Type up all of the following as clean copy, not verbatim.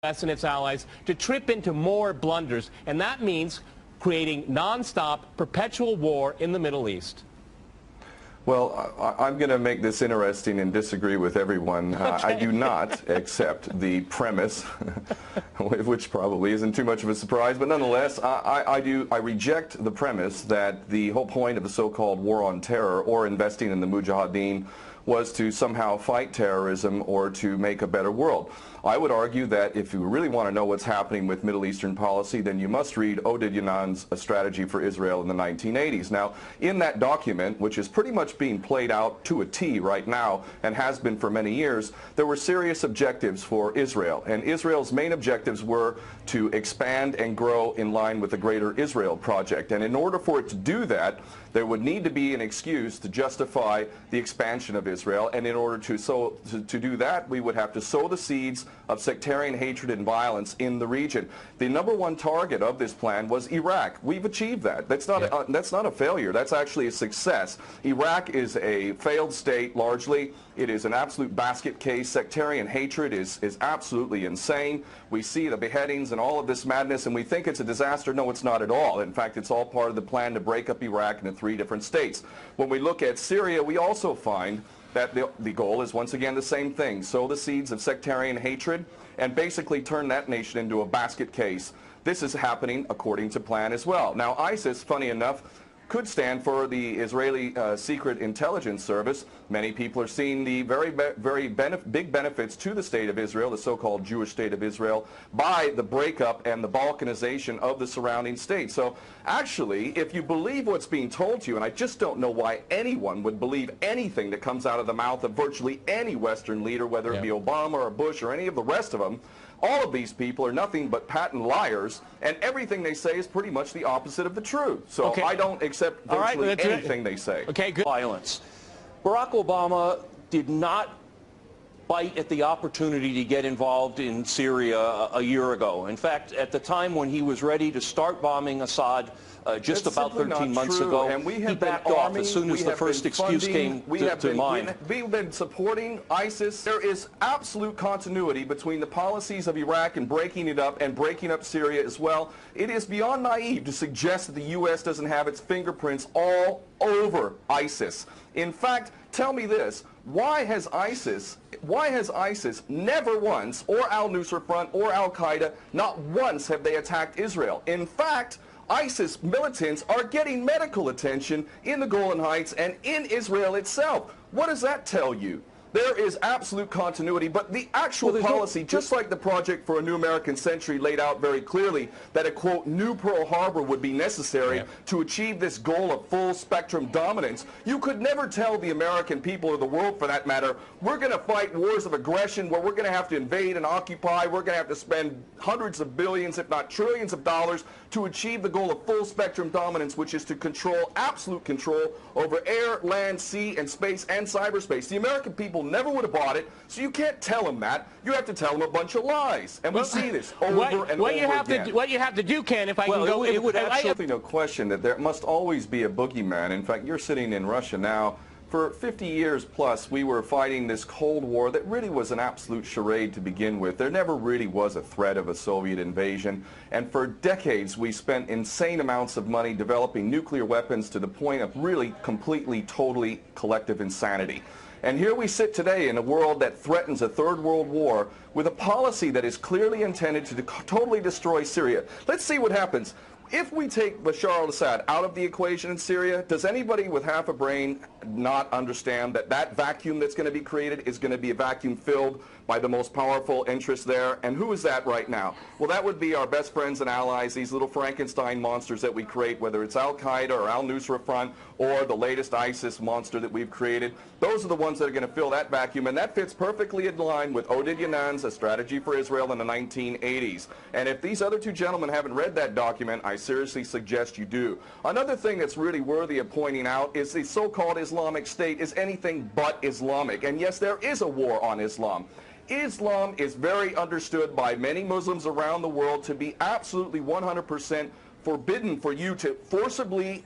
and its allies to trip into more blunders, and that means creating non-stop, perpetual war in the Middle East. Well, I'm going to make this interesting and disagree with everyone. Okay. I do not accept the premise, which probably isn't too much of a surprise, but nonetheless, I reject the premise that the whole point of the so-called war on terror or investing in the Mujahideen was to somehow fight terrorism or to make a better world. I would argue that if you really want to know what's happening with Middle Eastern policy, then you must read Oded Yanan's A Strategy for Israel in the 1980s. Now, in that document, which is pretty much being played out to a T right now and has been for many years, there were serious objectives for Israel. And Israel's main objectives were to expand and grow in line with the Greater Israel Project. And in order for it to do that, there would need to be an excuse to justify the expansion of Israel. And in order to do that, we would have to sow the seeds of sectarian hatred and violence in the region. The #1 target of this plan was Iraq. We've achieved that. That's not a failure. That's actually a success. Iraq is a failed state largely. It is an absolute basket case. Sectarian hatred is absolutely insane. We see the beheadings and all of this madness, and we think it's a disaster. No, it's not at all. In fact, it's all part of the plan to break up Iraq into 3 different states. When we look at Syria, we also find that the goal is once again the same thing: sow the seeds of sectarian hatred and basically turn that nation into a basket case. This is happening according to plan as well. Now, ISIS, funny enough, could stand for the Israeli Secret Intelligence Service. Many people are seeing the very big benefits to the state of Israel, the so-called Jewish state of Israel, by the breakup and the balkanization of the surrounding states. So actually, if you believe what's being told to you, and I just don't know why anyone would believe anything that comes out of the mouth of virtually any Western leader, whether it be Obama or Bush or any of the rest of them, all of these people are nothing but patent liars, and everything they say is pretty much the opposite of the truth. So I don't accept virtually anything they say. Okay, good. Violence. Barack Obama did not bite at the opportunity to get involved in Syria a year ago. In fact, at the time when he was ready to start bombing Assad, just about 13 months ago, and we have he backed off as soon as the first excuse came to mind. We've been supporting ISIS. There is absolute continuity between the policies of Iraq and breaking it up and breaking up Syria as well. It is beyond naive to suggest that the U.S. doesn't have its fingerprints all over ISIS. In fact, tell me this: why has ISIS never once, or al-Nusra Front or al-Qaeda, not once have they attacked Israel? In fact, ISIS militants are getting medical attention in the Golan Heights and in Israel itself. What does that tell you? There is absolute continuity, but the actual policy, just like the Project for a New American Century laid out very clearly, that a, quote, new Pearl Harbor would be necessary to achieve this goal of full spectrum dominance. You could never tell the American people, or the world for that matter, we're going to fight wars of aggression where we're going to have to invade and occupy, we're going to have to spend hundreds of billions, if not trillions of dollars to achieve the goal of full spectrum dominance, which is to control, absolute control over air, land, sea, and space and cyberspace. The American people never would have bought it, so you can't tell them that. You have to tell them a bunch of lies. And we see this over and over again. What you have to do, Ken, if I can go... It would absolutely no question that there must always be a boogeyman. In fact, you're sitting in Russia now. For 50 years plus, we were fighting this Cold War that really was an absolute charade to begin with. There never really was a threat of a Soviet invasion. And for decades, we spent insane amounts of money developing nuclear weapons to the point of really completely, totally collective insanity. And here we sit today in a world that threatens a third world war with a policy that is clearly intended to totally destroy Syria. Let's see what happens. If we take Bashar al-Assad out of the equation in Syria, does anybody with half a brain not understand that that vacuum that's going to be created is going to be a vacuum filled by the most powerful interests there? And who is that right now? Well, that would be our best friends and allies, these little Frankenstein monsters that we create, whether it's al-Qaeda or al-Nusra Front or the latest ISIS monster that we've created. Those are the ones that are going to fill that vacuum, and that fits perfectly in line with Oded Yanan's A Strategy for Israel in the 1980s. And if these other two gentlemen haven't read that document, I seriously suggest you do. Another thing that's really worthy of pointing out is the so-called Islamic State is anything but Islamic. And yes, there is a war on Islam. Islam is very understood by many Muslims around the world to be absolutely 100% forbidden for you to forcibly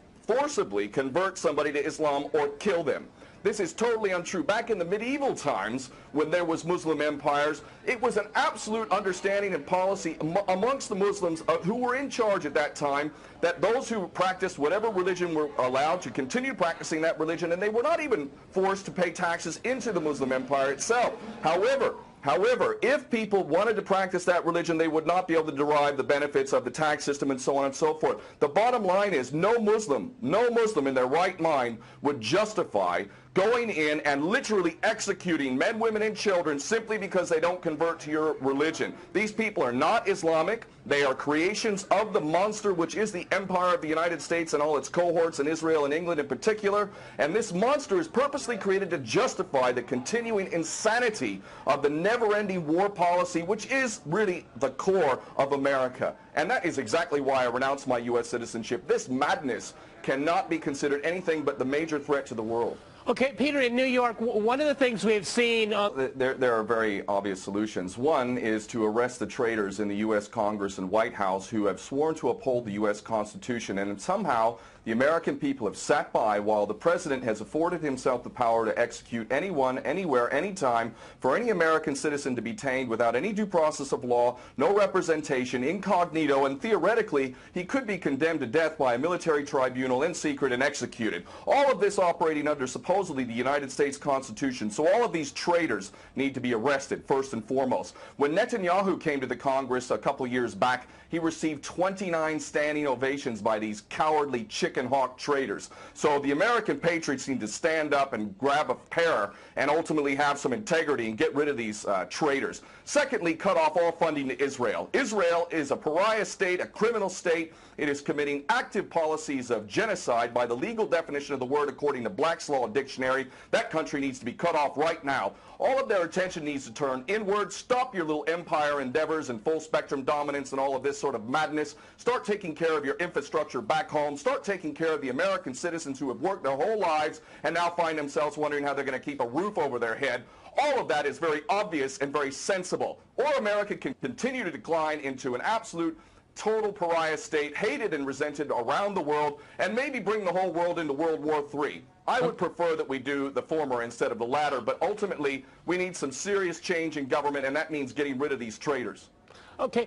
convert somebody to Islam or kill them. This is totally untrue. Back in the medieval times, when there was Muslim empires, it was an absolute understanding and policy amongst the Muslims who were in charge at that time that those who practiced whatever religion were allowed to continue practicing that religion, and they were not even forced to pay taxes into the Muslim empire itself. However, if people wanted to practice that religion, they would not be able to derive the benefits of the tax system and so on and so forth. The bottom line is no Muslim in their right mind would justify going in and literally executing men, women, and children simply because they don't convert to your religion. These people are not Islamic. They are creations of the monster, which is the empire of the United States and all its cohorts in Israel and England in particular. And this monster is purposely created to justify the continuing insanity of the never-ending war policy, which is really the core of America. And that is exactly why I renounced my U.S. citizenship. This madness cannot be considered anything but the major threat to the world. Okay, Peter, in New York, one of the things we've seen... There are very obvious solutions. One is to arrest the traitors in the U.S. Congress and White House who have sworn to uphold the U.S. Constitution, and somehow the American people have sat by while the President has afforded himself the power to execute anyone, anywhere, anytime, for any American citizen to be detained without any due process of law, no representation, incognito, and theoretically he could be condemned to death by a military tribunal in secret and executed. All of this operating under supposedly the United States Constitution. So all of these traitors need to be arrested first and foremost. When Netanyahu came to the Congress a couple years back, he received 29 standing ovations by these cowardly chicken hawk traitors. So the American patriots need to stand up and grab a pair and ultimately have some integrity and get rid of these traitors. Secondly, cut off all funding to Israel. Israel is a pariah state, a criminal state. It is committing active policies of genocide by the legal definition of the word according to Black's Law Dictionary. That country needs to be cut off right now. All of their attention needs to turn inward. Stop your little empire endeavors and full spectrum dominance and all of this sort of madness. Start taking care of your infrastructure back home. Start taking care of the American citizens who have worked their whole lives and now find themselves wondering how they're going to keep a roof over their head. All of that is very obvious and very sensible. Or America can continue to decline into an absolute total pariah state, hated and resented around the world, and maybe bring the whole world into World War III. I would prefer that we do the former instead of the latter, but ultimately we need some serious change in government, and that means getting rid of these traitors. Okay.